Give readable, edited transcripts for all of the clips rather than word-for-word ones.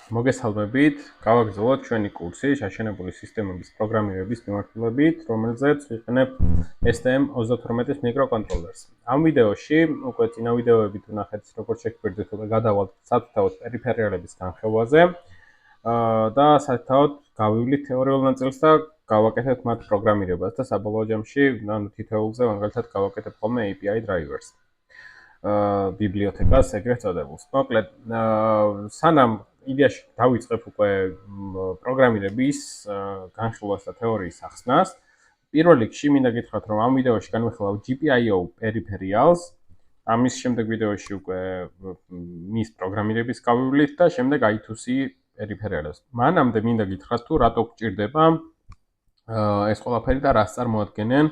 მოგესალმებით, გავაგრძელოთ ჩვენი კურსი შაშენებული სისტემების პროგრამირების მიმართულებით, რომელზეც ვიყენებ STM32 მიკროკონტროლერს. ამ ვიდეოში, უკვე წინა ვიდეოებით ვნახეთ, როგორც შეგვიძლია უკვე გადავალთ სათითაოდ პერიფერიალების განხილვაზე და სათითაოდ გავივლით თეორიულ ნაწილს და გავაკეთებთ მათ პროგრამირებას და საბოლოო ჯამში, თითოეულზე მაგალითად გავაკეთებ ხოლმე API drivers. ბიბლიოთეკას ეგრეთ წოდებულს. მოკლედ, სანამ იდეაში დავიწყებ უკვე პროგრამირების განხილვას და თეორიის ახსნას, პირველ რიგში მინდა გითხრათ, რომ ამ ვიდეოში განვიხილავ GPIO peripherals, ამის შემდეგ ვიდეოში უკვე მის პროგრამირების გავივლით და შემდეგ I2C peripherals. მანამდე მინდა გითხრათ, თუ რატო გვჭირდება ეს ყველაფერი და რას წარმოადგენენ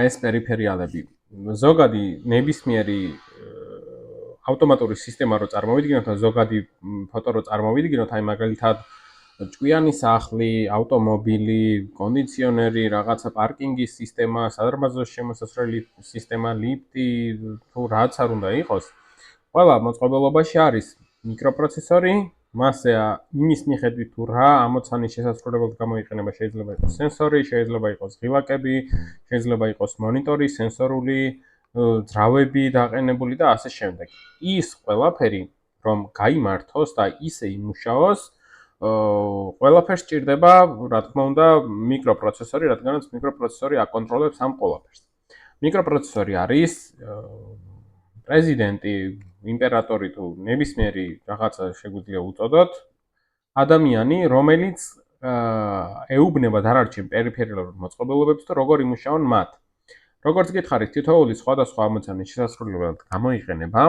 ეს peripheralები. ზოგადი ნებისმიერი ავტომატური სისტემა რო წარმოვიდგინოთ და ზოგადი ფოტო რო წარმოვიდგინოთ, აი მაგალითად ჭკვიანი სახლი, ავტომობილი, კონდიციონერი, რაღაცა პარკინგის სისტემა, სადარბაზოს შემოსასვლელი სისტემა, ლიფტი, თუ რაც არ უნდა იყოს, ყველა მოწყობილობაში არის მიკროპროცესორი, მასზე იმის მიხედვით თუ რა ამოცანის შესასრულებლად გამოიყენება, შეიძლება იყოს სენსორი, შეიძლება იყოს ღილაკები, შეიძლება იყოს მონიტორი, სენსორული ძრავები დაყენებული და ასე შემდეგ. ის ყველაფერი, რომ გაიმართოს და ისე იმუშაოს, ყველაფერს სჭირდება, რა თქმა უნდა, მიკროპროცესორი, რადგანაც მიკროპროცესორი აკონტროლებს ამ ყველაფერს. მიკროპროცესორი არის პრეზიდენტი, იმპერატორი თუ ნებისმიერი რაღაცა შეგვიძლია უწოდოთ, ადამიანი, რომელიც ეუბნება დანარჩენ პერიფერიალურ მოწყობილობებს თუ როგორ იმუშაონ მათ. როგორც გითხარით, თითოეული სხვადასხვა ამოცანის შესასრულებლად გამოიყენება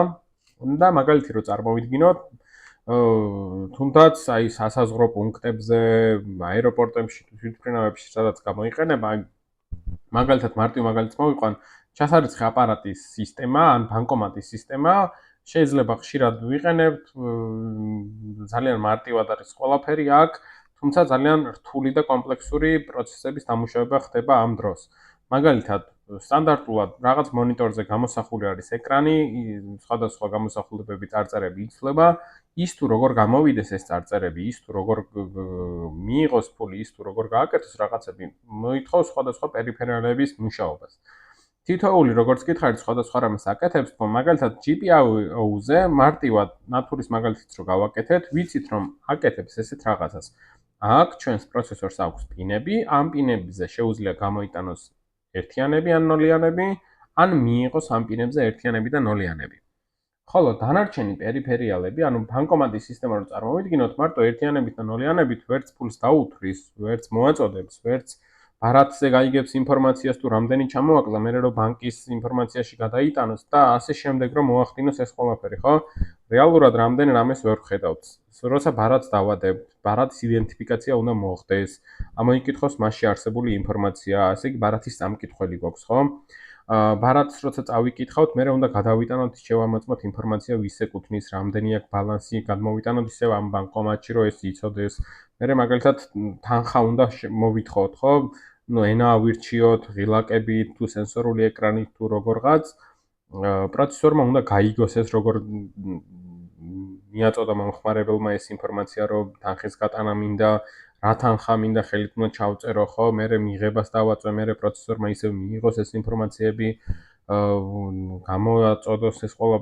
და მაგალითი რო წარმოვიდგინოთ, თუნდაც აი სასაზღვრო პუნქტებზე, აეროპორტებში, თვითმფრინავებში სადაც გამოიყენება, მაგალითად მარტივ მაგალითს მოვიყვან, ჩასარიცხე აპარატის სისტემა, ან ბანკომატის სისტემა, შეიძლება ხშირად ვიყენებთ, ძალიან მარტივად არის ყველაფერი აქ, თუმცა ძალიან რთული და კომპლექსური პროცესების დამუშავება ხდება ამ დროს. მაგალითად, სტანდარტულად რაღაც მონიტორზე გამოსახული არის ეკრანი, სხვადასხვა გამოსახულებები წარწერები იცვლება, ის თუ როგორ გამოვიდეს ეს წარწერები, ის თუ როგორ მიიღოს ფული, ის თუ როგორ გააკეთოს რაღაცები, მოითხოვს სხვადასხვა პერიფერიალების მუშაობას. თითოეული როგორც გითხარით, სხვადასხვა რამეს აკეთებს, თუმცა მაგალითად GPIO-ზე მარტივად ნათურის მაგალითიც რო გავაკეთეთ, ვიცით რომ აკეთებს ესეთ რაღაცას. აქ ჩვენს პროცესორს აქვს პინები, ამ პინებზე შეუძლია გამოიტანოს ერთიანები ან ნოლიანები, ან მიიღოს ამ პინებზე ერთიანები და ნოლიანები. ხოლო დანარჩენი პერიფერიალები, ანუ ბანკომატის სისტემა რო წარმოვიდგინოთ, მარტო ერთიანებით და ნოლიანებით ვერც ფულს დაუთვრის, ვერც მოაწოდებს, ვერც ბარათზე გაიგებს ინფორმაციას თუ რამდენი ჩამოაკლა, მერე რომ ბანკის ინფორმაციაში გადაიტანოს და ასე შემდეგ რომ მოახდინოს ეს ყველაფერი, ხო? რეალურად რამდენ რამეს ვერ ვხედავთ. როცა ბარათს დავადებთ, ბარათის იდენტიფიკაცია უნდა მოხდეს, ამოიკითხოს მასში არსებული ინფორმაცია, ასე იგი ბარათის წამკითხველი გვაქვს, ხო? ბარათს როცა წავიკითხავთ, მერე უნდა გადავიტანოთ, შევამოწმოთ ინფორმაცია, ვის ეკუთვნის, რამდენი აქვს ბალანსი, გადმოვიტანოთ ისევ ამ ბანკომატში, რომ ეს იცოდეს. მერე მაგალითად თანხა უნდა მოვითხოვოთ, ხო? ენა ავირჩიოთ, ღილაკები, თუ სენსორული ეკრანი, თუ როგორღაც. პროცესორმა უნდა გაიგოს ეს როგორ მიაწოდა მომხმარებელმა ეს ინფორმაცია, რომ თანხის გატანა მინდა, რა თანხა მინდა ხელით უნდა ჩავწერო, ხო? მერე მიღებას დავაწვე, მერე პროცესორმა ისევ მიიღოს ეს ინფორმაციები, გამოაწოდოს ეს ყველა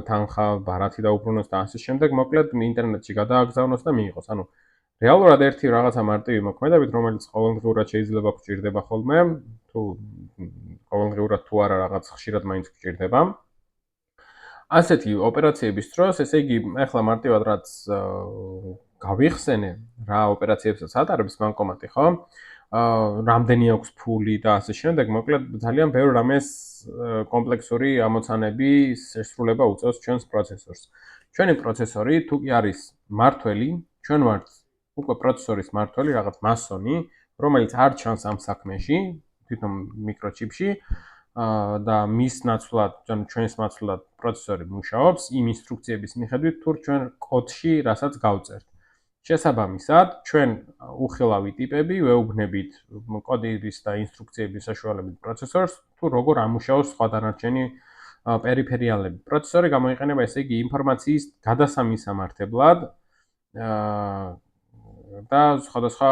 თანხა, ბარათი დაუბრუნოს და ასე შემდეგ, მოკლედ ინტერნეტში გადააგზავნოს და მიიღოს. ანუ რეალურად ერთი რაღაცა მარტივი მოქმედებით, რომელიც ყოველდღიურად შეიძლება გვჭირდება ხოლმე, თუ ყოველდღიურად თუ არა რაღაც ხშირად მაინც გვჭირდება. ასეთი ოპერაციების დროს, ესე იგი, ახლა მარტივად რაც გავიხსენე, რა ოპერაციებსაც ატარებს ბანკომატი, ხო? რამდენი აქვს ფული და ასე შემდეგ, მოკლედ ძალიან ბევრ რამეს კომპლექსური ამოცანები შესრულება უწევს ჩვენს პროცესორს. ჩვენი პროცესორი თუ კი არის მართველი, ჩვენ ვართ უკვე პროცესორის მართველი, რაღაც მასონი, რომელიც არ ჩანს ამ საქმეში, თვითონ მიკროჩიპში და მის ნაცვლად, ჩვენს ნაცვლად პროცესორი მუშაობს იმ ინსტრუქციების მიხედვით, თუ ჩვენ კოდში რასაც გავწერთ. შესაბამისად, ჩვენ უხილავი ტიპები ვეუბნებით კოდის და ინსტრუქციების საშუალებით პროცესორს, თუ როგორ ამუშავოს სხვა დანარჩენი პერიფერიალები. პროცესორი გამოიყენება, ესე იგი, ინფორმაციის გადასამის სამართებლად, და სხვადასხვა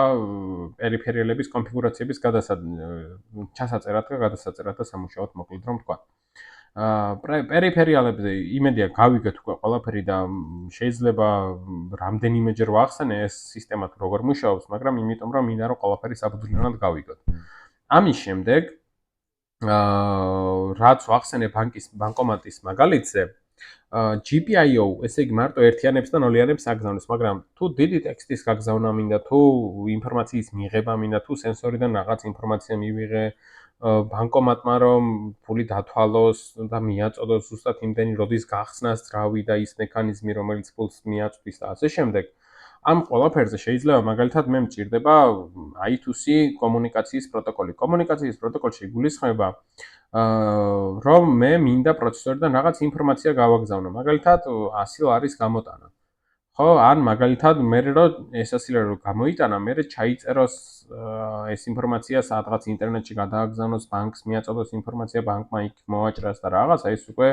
პერიფერიალების კონფიგურაციების ჩასაწერად და გადასაწერად და სამუშაოდ მოკლედ რომ თქვა. პერიფერიალებზე იმედია გავიგეთ უკვე ყველაფერი და შეიძლება რამდენიმეჯერ ვახსენე ეს სისტემა თუ როგორ მუშაობს, მაგრამ იმიტომ რომ მინდა რომ ყველაფერი საბრძოლველად გავიგოთ. ამის შემდეგ რაც ვახსენე ბანკომატის მაგალითზე, GPIO, ესე იგი მარტო ერთიანებს და ნოლიანებს აგზავნებს, მაგრამ თუ დიდი ტექსტის გაგზავნა მინდა, თუ ინფორმაციის მიღება მინდა, თუ სენსორიდან რაღაც ინფორმაცია მივიღე ბანკომატმა რომ ფული დათვალოს და მიაწოდოს ზუსტად იმდენი როდის გახსნას ძრავი და ის მექანიზმი რომელიც ფულს მიაწვდის და ასე შემდეგ. ამ ყველაფერზე შეიძლება მაგალითად მე მჭირდება I2C კომუნიკაციის პროტოკოლი. კომუნიკაციის პროტოკოლში იგულისხმება რომ მე მინდა პროცესორიდან რაღაც ინფორმაცია გავაგზავნო. მაგალითად 100 ლარის გამოტანა. ხო, ან მაგალითად მე რომ ეს 100 ლარი რომ გამოიტანა, მე ჩაიწეროს ეს ინფორმაცია სადღაც ინტერნეტში გადააგზავნოს, ბანკს მიაწოდოს ინფორმაცია, ბანკმა იქ მოვაჭრას და რაღაცა, ეს უკვე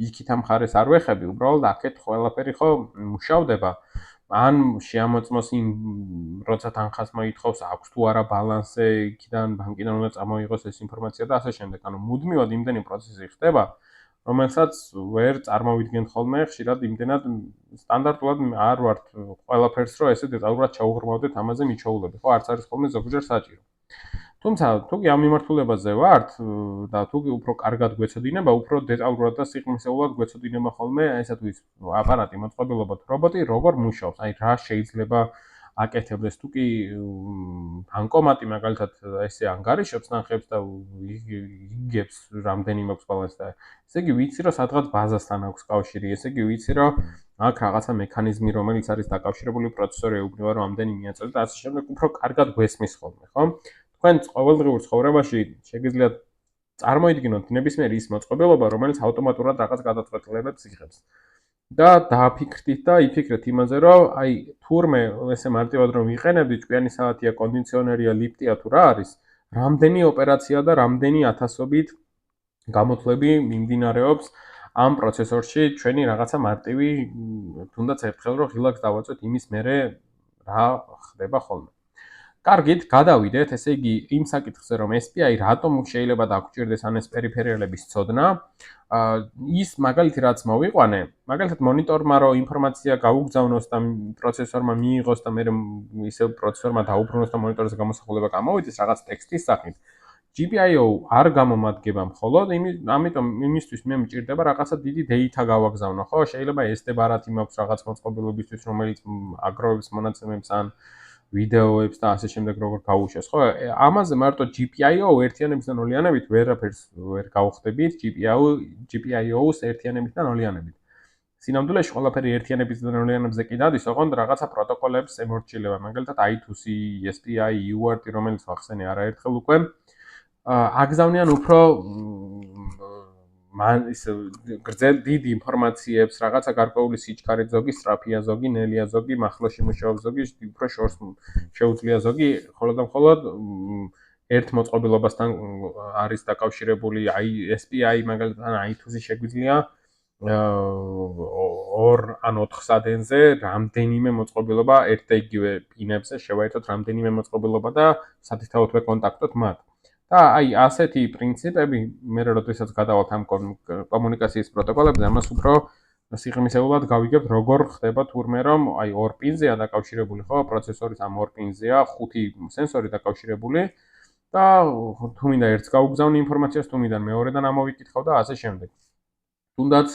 იქით ამ ხარეს არ ვეხები, უბრალოდ აქეთ ყველაფერი ხო მუშავდება. ან შეამოწმოს იმ როცა თანხას მოითხოვს, აქვს თუ არა ბალანსზე, იქიდან ბანკიდან უნდა წამოიღოს ეს ინფორმაცია და ასე შემდეგ. ანუ მუდმივად იმდენი პროცესი ხდება, რომელსაც ვერ წარმოვიდგენ ხოლმე, ხშირად იმდენად სტანდარტულად არ ვართ ყველაფერს რომ ესე დეტალურად ჩაუღრმავდეთ ამაზე მიჩვეულები, ხო, არც არის ხოლმე ზოგჯერ საჭირო. თუმცა თუ კი ამ მიმართულებაზე ვართ და თუ კი უფრო კარგად გვეცოდინება, უფრო დეტალურად და სიყრმისეულად გვეცოდინება ხოლმე ესა თუ ის აპარატი, მოწყობილობა თუ რობოტი როგორ მუშაობს, აი რა შეიძლება აკეთებდეს თუ კი ბანკომატი მაგალითად ესე ანგარიშობს ნახებს და იგებს რამდენი მაქვს ბალანსი და ესე იგი ვიცი რომ სადღაც ბაზასთან აქვს კავშირი, ესე იგი ვიცი რომ აქ რაღაცა მექანიზმი რომელიც არის დაკავშირებული პროცესორი ეუბნება რომ ამდენი მიაწოდე და ასე შემდეგ უფრო კარგად გვესმის ხოლმე, ხო? თქვენ ყოველდღიურ ცხოვრებაში შეგიძლიათ წარმოიდგინოთ ნებისმიერი ის მოწყობილობა, რომელიც ავტომატურად რაღაც გადაწყვეტილებებს იღებს. და დააფიქრდით და იფიქრეთ იმაზე, რომ აი თურმე ესე მარტივად რომ ვიყენებდი, ჭკვიანი საათია, კონდიციონერია, ლიფტია თუ რა არის, რამდენი ოპერაცია და რამდენი ათასობით გამოთვლები მიმდინარეობს ამ პროცესორში ჩვენი რაღაცა მარტივი თუნდაც ერთხელ რომ ღილაკს დავაწვეთ იმის მერე რა ხდება ხოლმე. კარგით, გადავიდეთ, ესე იგი იმ საკითხზე, რომ SPI რატომ შეიძლება დაგჭირდეს ან ეს პერიფერიალების ცოდნა. ის მაგალითი რაც მოვიყვანე, მაგალითად მონიტორმა რო ინფორმაცია გაუგზავნოს და პროცესორმა მიიღოს და მე ისე პროცესორმა დაუბრუნოს და მონიტორზე გამოსახულება გამოვიდეს რაღაც ტექსტის სახით. GPIO არ გამომადგება მხოლოდ, ამიტომ იმისთვის მე მჭირდება რაღაცა დიდი data გავაგზავნო, ხო? შეიძლება SD ბარათი მაქვს რაღაც მოწყობილობისთვის, რომელიც აგროვებს მონაცემებს ან ვიდეოებს და ასე შემდეგ როგორ გაუშვეს, ხო? ამაზე მარტო GPIO ერთიანების და ნოლიანებით ვერაფერს ვერ გავხდებით, GPIO-ს ერთიანებით და ნოლიანებით. სინამდვილეში ყველაფერი ერთიანების და ნოლიანებზე კი დადის, ოღონდ რაღაცა პროტოკოლებს ემორჩილება, მაგალითად I2C, SPI, UART, რომელიც ვახსენე არაერთხელ უკვე. აგზავნიან უფრო ის გრძელ დიდ ინფორმაციებს, რაღაცა გარკვეული სიჩქარით, ზოგი სწრაფია, ზოგი ნელია, ზოგი მახლოში მუშაობს, ზოგი უფრო შორს შეუძლია, ზოგი მხოლოდ ერთ მოწყობილობასთან არის დაკავშირებული, SPI მაგალითად ან I2C შეგვიძლია 2 ან 4 სადენზე რამდენიმე მოწყობილობა ერთ და იგივე პინებზე შევაერთოთ რამდენიმე მოწყობილობა და სათითაოდ ვეკონტაქტოთ მათ. და აი ასეთი პრინციპები მე როდესაც გადავალთ ამ კომუნიკაციის პროტოკოლებზე, ამას უფრო სიღრმისეულად გავიგებთ, როგორ ხდება თურმე რომ აი 2 პინზეა დაკავშირებული, ხო, პროცესორის ამ 2 პინზეა 5 სენსორი დაკავშირებული და თუ მინდა ერთს გაუგზავნი ინფორმაციას, თუ მინდა მეორედან ამოვიკითხავ და ასე შემდეგ. თუნდაც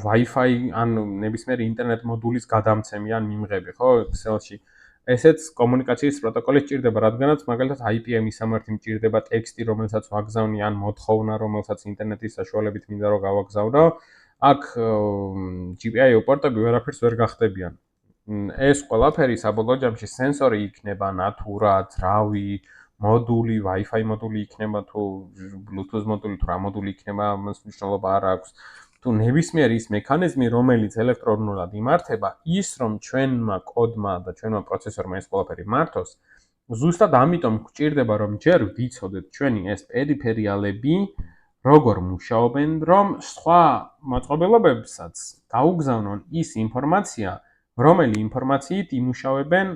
Wi-Fi ან ნებისმიერი ინტერნეტ მოდულის გადამცემი ან მიმღები, ხო, ქსელში ესეც კომუნიკაციის პროტოკოლი სჭირდება, რადგანაც მაგალითად IPM მისამართი მჭირდება ტექსტი, რომელსაც ვაგზავნი ან მოთხოვნა, რომელსაც ინტერნეტის საშუალებით მინდა რომ გავაგზავნო. აქ GPIO პორტები ვერაფერს ვერ გახდებიან. ეს ყველაფერი საბოლოო ჯამში სენსორი იქნება, ნატურა, ძრავი, მოდული, Wi-Fi მოდული იქნება თუ Bluetooth მოდული თუ რა მოდული იქნება, ამას მნიშვნელობა არ აქვს. თუ ნებისმიერი ის მექანიზმი, რომელიც ელექტრონულად იმართება, ის რომ ჩვენმა კოდმა და ჩვენმა პროცესორმა ეს ყველაფერი მართოს, ზუსტად ამიტომ გვჭირდება რომ ჯერ ვიცოდეთ ჩვენი ეს პერიფერიალები როგორ მუშაობენ, რომ სხვა მოწყობილობებსაც გაუგზავნონ ის ინფორმაცია, რომელი ინფორმაციით იმუშავებენ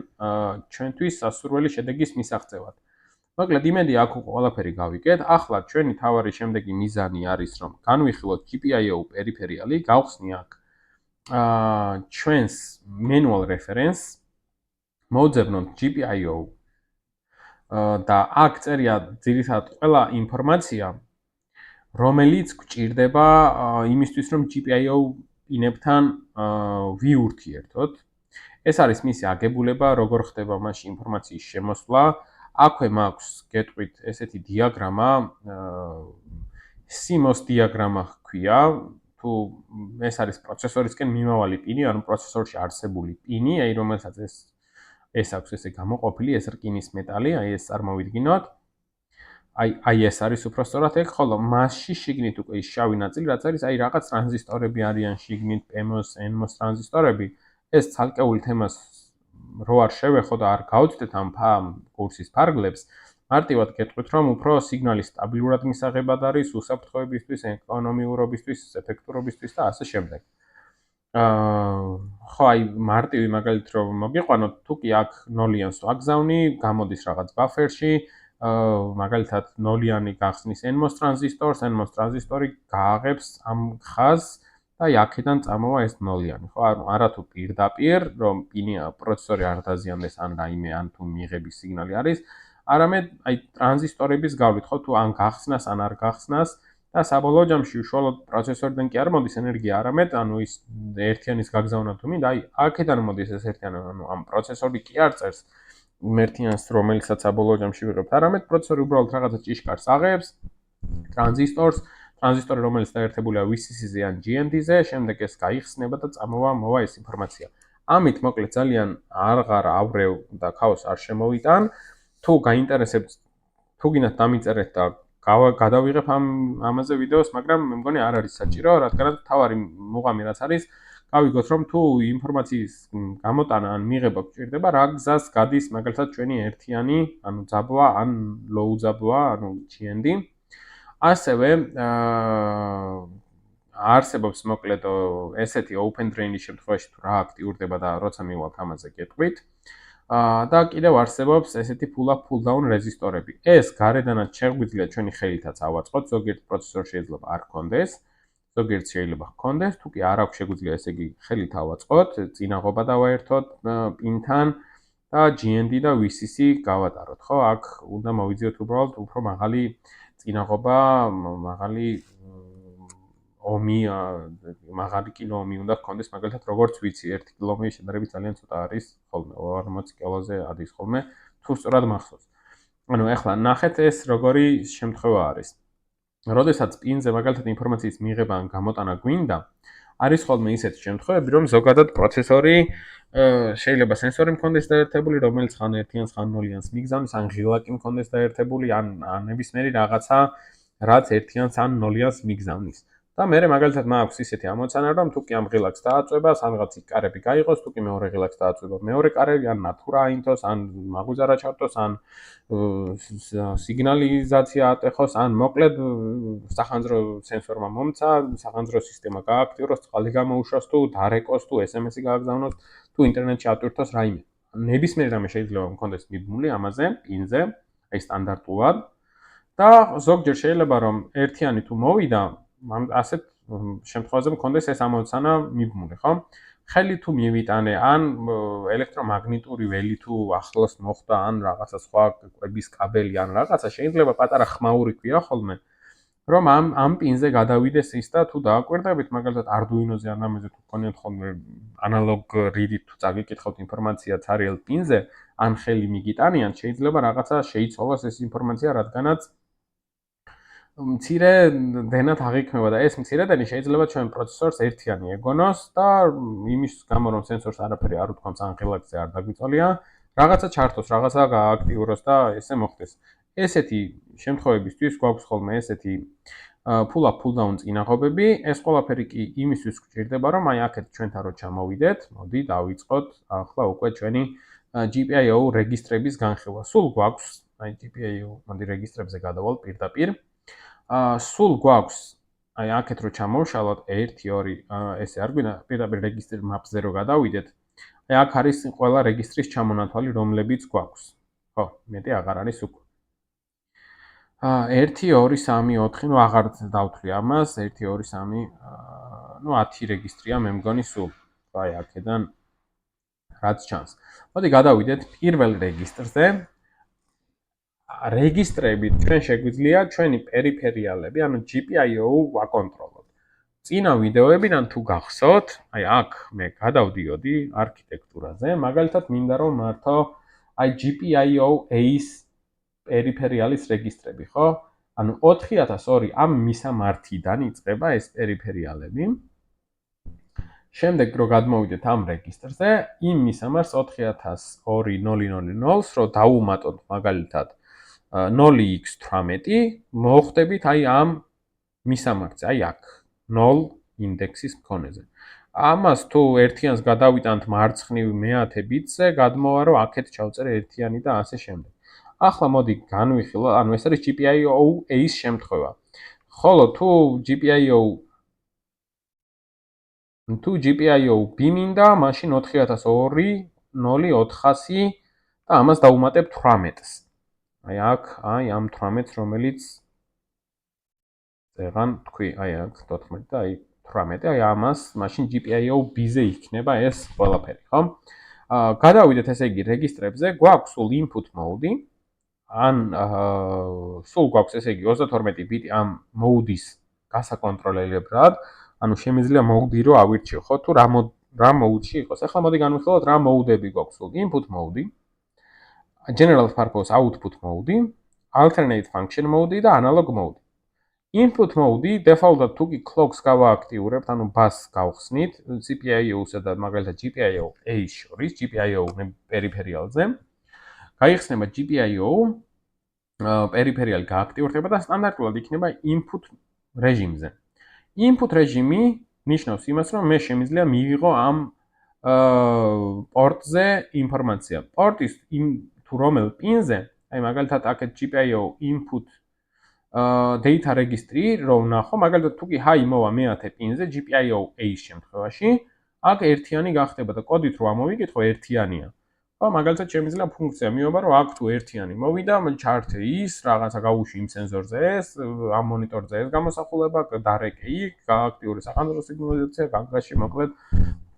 ჩვენთვის სასურველი შედეგის მისაღწევად. მოკლედ იმედი აქ ყველაფერი გავიკეთ. ახლა ჩვენი თავარი შემდეგი მიზანი არის რომ განვიხილოთ GPIO პერიფერიალი, გავხსნი აქ ჩვენს manual reference, მოვძებნოთ GPIO და აქ წერია ძირითადად ყველა ინფორმაცია, რომელიც გვჭირდება იმისთვის რომ GPIO პინებთან ვიურთიერთოთ. ეს არის მისი აგებულება, როგორ ხდება მასში ინფორმაციის შემოსვლა. აქვე მაქვს გეტყვით ესეთი დიაგრამა, CMOS დიაგრამა ჰქვია, თუ ეს არის პროცესორისკენ მიმავალი პინი, ანუ პროცესორში არსებული პინი, აი რომელსაც ეს აქვს ესე გამოყოფილი, ეს რკინის მეტალი, აი ეს წარმოვიდგინოთ. აი ეს არის უпростоრად ეგ, ხოლო მასში შიგნით უკვე ის შავი ნაწილი, რაც არის, აი რაღაც ტრანზისტორები არიან შიგნით, PMOS, NMOS ტრანზისტორები. ეს ცალკეულ თემას რო არ შევეხო და არ გავწდეთ ამ კურსის ფარგლებს, მარტივად გეტყვით, რომ უფრო სიგნალის სტაბილურად მისაღებად არის უსაფრთხოებისთვის, ეკონომიურობისთვის, ეფექტურობისთვის და ასე შემდეგ. ხო, აი მარტივი მაგალითად რომ მოგიყვანოთ, თუ კი აქ ნოლიანს ვაგზავნი, გამოდის რაღაც ბაფერში, მაგალითად ნოლიანი გახსნის NMOS ტრანზისტორს, NMOS ტრანზისტორი გააღებს ამ ხაზს და აქედან წამოვა ეს ნოლიანი, ხო? არათუ პირდაპირ, რომ პინია პროცესორი არ დაზიანდეს ან რაიმე ან თუ მიღების სიგნალი არის, არამედ აი ტრანზისტორების გავლით, ხო, თუ ან გახსნას, ან არ გახსნას და საბოლოო ჯამში უშუალოდ პროცესორიდან კი არ მოდის ენერგია, არამედ ანუ ის ერთიანის გაგზავნა თუ მინდა, აი აქედან მოდის ეს ერთიანი, ანუ ამ პროცესორი კი არ წერს ერთიანს, რომელსაც საბოლოო ჯამში ვიღებთ, არამედ პროცესორი უბრალოდ რაღაცა ჭიშკარს აღებს, ტრანზისტორი, რომელიც დაერთებულია VCC-ზე ან GND-ზე, შემდეგ ეს გაიხსნება და მოვა ეს ინფორმაცია. ამით მოკლედ ძალიან აღარ ავრევ და ქაოს არ შემოვიტან. თუ გაინტერესებთ, თუ გინდათ დამიწერეთ და გადავიღებ ამაზე ვიდეოს, მაგრამ მე მგონი არ არის საჭირო, რადგანაც თავარი მუღამი რაც არის, გავიგოთ რომ თუ ინფორმაციის გამოტანა ან მიღება გჭირდება, რა გზას გადის მაგალითად ჩვენი ერთიანი, ანუ ძაბვა ან low ძაბვა, ანუ GND. ასევე არსებობს მოკლედ ესეთი open drain-ის შემთხვევაში თუ რა აქტიურდება და როცა მივალთ ამაზე გეტყვით. და კიდევ არსებობს ესეთი pull-up pull-down რეზისტორები. ეს გარედანაც შეგვიძლია ჩვენი ხელითაც ავაწყოთ, ზოგიერთ პროცესორში შეიძლება არ გქონდეს, ზოგიერთ შეიძლება გქონდეს, თუ კი არ აქვს შეგვიძლია ესე იგი ხელით ავაწყოთ, წინაღობა დავაერთოთ პინთან და GND და VCC გავატაროთ, ხო? აქ უნდა მოვიძიოთ უბრალოდ უფრო მაღალი წინაღობა, მაღალი ომი, მაღალი კილო ომი უნდა გქონდეს, მაგალითად როგორც ვიცი, 1 კილო ომი შედარებით ძალიან ცოტა არის ხოლმე, 40 კილოზე ადის ხოლმე, თუ სწორად მახსოვს. ანუ ეხლა ნახეთ ეს როგორი შემთხვევა არის. როდესაც პინზე მაგალითად ინფორმაციის მიღება ან გამოტანა გვინდა, არის ხოლმე ისეთი შემთხვევები, რომ ზოგადად პროცესორი შეიძლება სენსორი მქონდეს დაერთებული, რომელიც ხან ერთიანს, ხან ნოლიანს მიგზავნის, ან ღილაკი მქონდეს დაერთებული, ან ნებისმიერი რაღაცა, რაც ერთიანს ან ნოლიანს მიგზავნის. და მე მაგალითად მაქვს ისეთი ამოცანა, რომ თუ კი ამ ღილაკს დააწვება, სანღაც კარები გაიღოს, თუ კი მეორე ღილაკს დააწვება, მეორე კარები, ან ნათურა აინთოს, ან მაგვიზარა ჩართოს, ან სიგნალიზაცია ატეხოს, ან მოკლედ სახანძრო სენსორმა მომცა, სახანძრო სისტემა გააქტიუროს, წყალი გამოუშვას თუ დარეკოს თუ SMS-ი გააგზავნოს, თუ ინტერნეტში ატვირთოს რაიმე. ნებისმიერი რამე შეიძლება მქონდეს მიბმული ამაზე, პინზე, აი სტანდარტულად. და ზოგჯერ შეიძლება რომ ერთიანი თუ მოვიდა, ასეთ შემთხვევაზე მქონდეს ეს ამოცანა მიბმული, ხო? ხელი თუ მივიტანე, ან ელექტრომაგნიტური ველი თუ ახლოს მოხვდა, ან რაღაცა სხვა კვების კაბელი, ან რაღაცა შეიძლება პატარა ხმაური ქვია ხოლმე, რომ ამ პინზე გადავიდეს ის და თუ დააკვირდებით, მაგალითად Arduino-ზე ან ამაზე თუ გქონიათ ხოლმე ანალოგ რიდით თუ წაგიკითხავთ ინფორმაცია ცარიელ პინზე, ან ხელი მიგიტანიან, შეიძლება რაღაცა შეიცვალოს ეს ინფორმაცია, რადგანაც მცირე დენად აღიქმება და ეს მცირე დენი შეიძლება ჩვენ პროცესორს ერთიანი ეგონოს და იმის გამო რომ სენსორს არაფერი არ უთქვამს ან ღილაკზე არ დაგვიწოლია, რაღაცა ჩართოს, რაღაცა გააქტიუროს და ესე მოხდეს. ესეთი შემთხვევებისთვის გვაქვს ხოლმე ესეთი pull-up pull-down წინაღობები, ეს ყველაფერი კი იმისთვის გვჭირდება, რომ აი აქეთ ჩვენთან რო ჩამოვიდეთ, მოდი დავიწყოთ ახლა უკვე ჩვენი GPIO რეგისტრების განხილვა. სულ გვაქვს აი GPIO მოდი რეგისტრებზე გადავალ პირდაპირ. სულ გვაქვს აი აქეთ რო ჩამოვშალოთ 1 2 ესე არ გვინდა პირდაპირ რეგისტრ მაპზე რო გადავიდეთ. აი აქ არის ყველა რეგისტრის ჩამონათვალი, რომლებიც გვაქვს. ხო, მეტი აღარ არის უკვე. 1 2 3 4, ნუ აღარ დავთვლი ამას, 1 2 3, ნუ 10 რეგისტრია მე მგონი სულ. აი აქედან რაც ჩანს. მოდი გადავიდეთ პირველ რეგისტრზე. რეგისტრებით ჩვენ შეგვიძლია ჩვენი პერიფერიალები, ანუ GPIO ვაკონტროლოთ. წინა ვიდეოებიდან თუ გახსოვთ, აი აქ მე გადავდიოდი არქიტექტურაზე, მაგალითად მინდა რომ მართო აი GPIO-ის პერიფერიალის რეგისტრები, ხო? ანუ 4002 ამ მისამართიდან იწყება ეს პერიფერიალები. შემდეგ რო გადმოვიდეთ ამ რეგისტრზე, იმ მისამართს 402000-ს რო დაუმატოთ მაგალითად 0x18, მოხვდებით აი ამ მისამართზე, აი აქ 0 ინდექსის მქონეზე. ამას თუ ერთიანს გადავიტანთ მარცხნივ მე-10 ბიტზე, გადმოვა რომ აქეთ ჩავწერე ერთიანი და ასე შემდეგ. ახლა მოდი განვიხილო, ანუ ეს არის GPIO-ის შემთხვევა. ხოლო თუ GPIO-B მინდა, მაშინ 4020-0400 და ამას დავუმატებ 18-ს. აი აქ, აი ამ 18-ს, რომელიც წეღან თქვი, აი აქ 14 და აი 18, აი ამას, მაშინ GPIO-B-ზე იქნება ეს ყველაფერი, ხო? გადავიდეთ ესე იგი რეგისტრებზე, გვაქვს სულ input mode, ან სულ გვაქვს ესე იგი 32 ბიტი ამ mode-ის გასაკონტროლებლად, ანუ შემიძლია mode რო ავირჩიო, ხო? თუ რა mode-ში იყოს. ახლა მოდი განვიხილოთ რა mode-ები გვაქვს სულ. Input mode, general purpose output mode, alternate function mode და analog mode. Input mode default-ად თუ კი clocks გავააქტიურებთ, ანუ bus გავხსნით GPIO-სა და მაგალითად GPIO-A-ის შორის, GPIO პერიფერიალზე. გაიხსნება GPIO პერიფერიალი გააქტიურდება და სტანდარტულად იქნება input რეჟიმზე. Input რეჟიმი ნიშნავს იმას, რომ მე შემიძლია მივიღო ამ პორტზე ინფორმაცია. პორტის თუ რომელ პინზე, აი მაგალითად აქეთ GPIO input data registry რო ვნახო, მაგალითად თუ კი high მოვა მე-10 პინზე GPIO-A-ის შემთხვევაში, აქ ერთიანი გახდება და კოდით რო ამოვიკითხო ერთიანია. ხო, მაგალითად შემიძლია ფუნქცია მიობა, რომ აქ თუ ერთიანი მოვიდა, ჩართე ის, რაღაცა გავუშვი იმ სენსორზე ეს, ამ მონიტორზე ეს გამოსახულება, დარეკე იქ, გააქტიურე საყანწრო სიგნალიზაცია, განგაში მოკლედ